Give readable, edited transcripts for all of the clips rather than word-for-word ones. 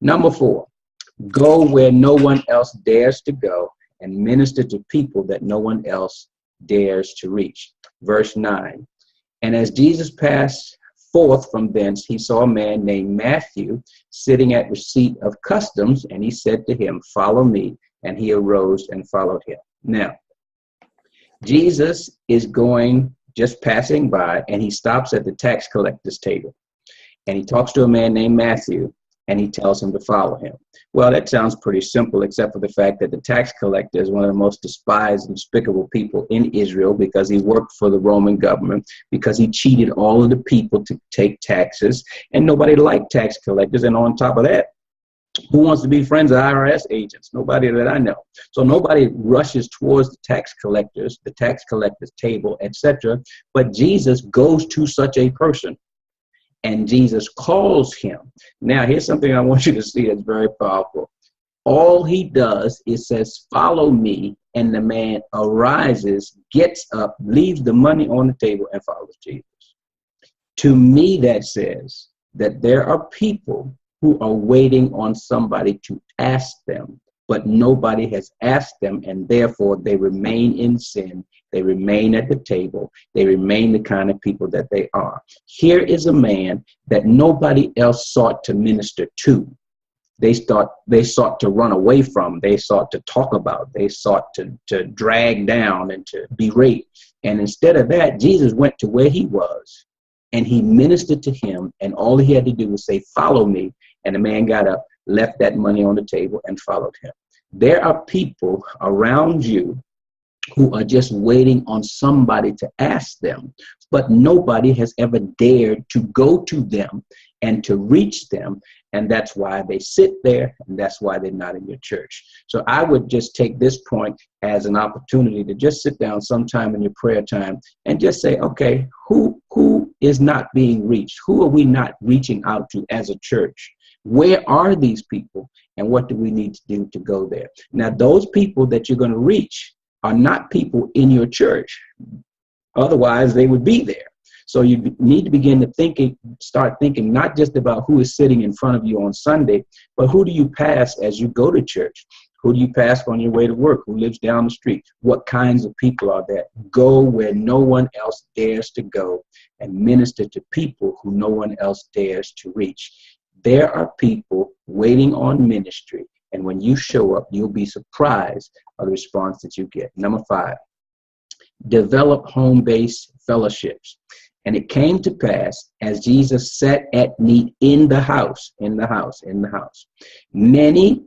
Number 4, go where no one else dares to go and minister to people that no one else dares to reach. Verse 9, and as Jesus passed forth from thence, he saw a man named Matthew sitting at receipt of customs, and he said to him, follow me. And he arose and followed him. Now, Jesus is just passing by, and he stops at the tax collector's table. And he talks to a man named Matthew, and he tells him to follow him. Well, that sounds pretty simple, except for the fact that the tax collector is one of the most despised and despicable people in Israel, because he worked for the Roman government, because he cheated all of the people to take taxes, and nobody liked tax collectors. And on top of that, who wants to be friends with IRS agents? Nobody that I know. So nobody rushes towards the tax collector's table, etc. But Jesus goes to such a person, and Jesus calls him. Now, here's something I want you to see that's very powerful. All he does is says, follow me, and the man arises, gets up, leaves the money on the table, and follows Jesus. To me, that says that there are people who are waiting on somebody to ask them, but nobody has asked them, and therefore they remain in sin. They remain at the table. They remain the kind of people that they are. Here is a man that nobody else sought to minister to. They sought to run away from. They sought to talk about. They sought to drag down and to berate. And instead of that, Jesus went to where he was, and he ministered to him, and all he had to do was say, follow me. And the man got up, left that money on the table, and followed him. There are people around you who are just waiting on somebody to ask them, but nobody has ever dared to go to them and to reach them. And that's why they sit there, and that's why they're not in your church. So I would just take this point as an opportunity to just sit down sometime in your prayer time and just say, okay, who is not being reached? Who are we not reaching out to as a church? Where are these people, and what do we need to do to go there? Now, those people that you're going to reach are not people in your church. Otherwise, they would be there. So you need to begin to start thinking not just about who is sitting in front of you on Sunday, but who do you pass as you go to church? Who do you pass on your way to work? Who lives down the street? What kinds of people are there? Go where no one else dares to go and minister to people who no one else dares to reach. There are people waiting on ministry, and when you show up, you'll be surprised of the response that you get. Number 5, develop home-based fellowships. And it came to pass, as Jesus sat at meat in the house, many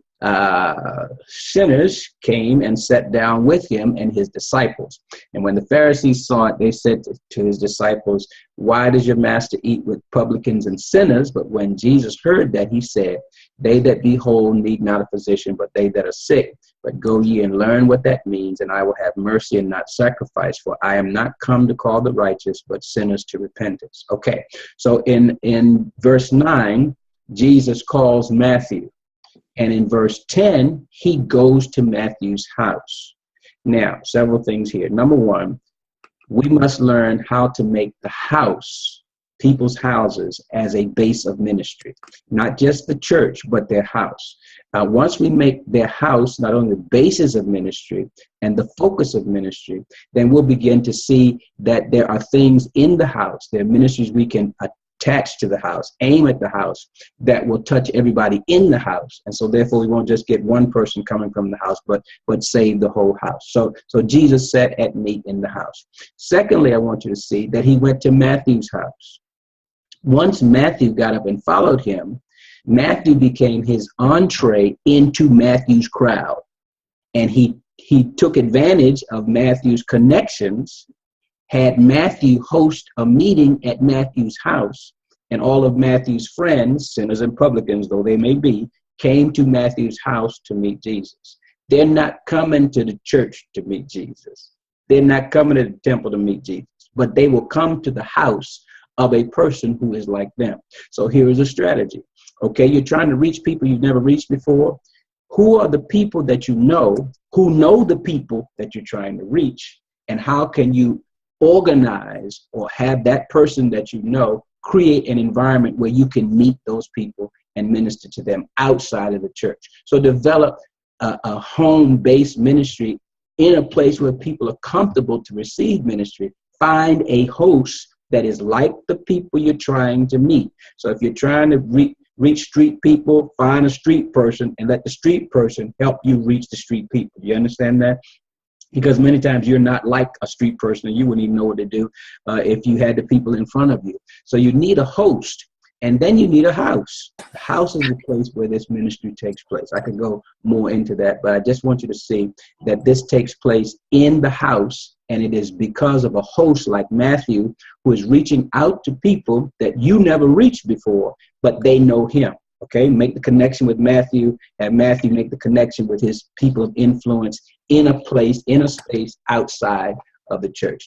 sinners came and sat down with him and his disciples. And when the Pharisees saw it, they said to his disciples, why does your master eat with publicans and sinners? But when Jesus heard that, he said, they that be whole need not a physician, but they that are sick. But go ye and learn what that means, and I will have mercy and not sacrifice, for I am not come to call the righteous, but sinners to repentance. Okay, so in verse 9, Jesus calls Matthew. And in verse 10, he goes to Matthew's house. Now, several things here. Number 1, we must learn how to make the house, people's houses, as a base of ministry. Not just the church, but their house. Once we make their house not only the basis of ministry and the focus of ministry, then we'll begin to see that there are things in the house, there are ministries we can attach to the house, aim at the house, that will touch everybody in the house. And so therefore we won't just get one person coming from the house, but save the whole house. So Jesus sat at meat in the house. Secondly, I want you to see that he went to Matthew's house. Once Matthew got up and followed him, Matthew became his entree into Matthew's crowd. And he took advantage of Matthew's connections, had Matthew host a meeting at Matthew's house, and all of Matthew's friends, sinners and publicans though they may be, came to Matthew's house to meet Jesus. They're not coming to the church to meet Jesus. They're not coming to the temple to meet Jesus, but they will come to the house of a person who is like them. So here is a strategy. Okay, you're trying to reach people you've never reached before. Who are the people that you know who know the people that you're trying to reach? And how can you organize or have that person that you know create an environment where you can meet those people and minister to them outside of the church. So develop a home-based ministry in a place where people are comfortable to receive ministry. Find a host that is like the people you're trying to meet. So if you're trying to reach street people, find a street person and let the street person help you reach the street people. You understand that? Because many times you're not like a street person and you wouldn't even know what to do if you had the people in front of you. So you need a host, and then you need a house. The house is the place where this ministry takes place. I could go more into that, but I just want you to see that this takes place in the house, and it is because of a host like Matthew who is reaching out to people that you never reached before, but they know him. Okay, make the connection with Matthew, and Matthew make the connection with his people of influence in a place, in a space outside of the church.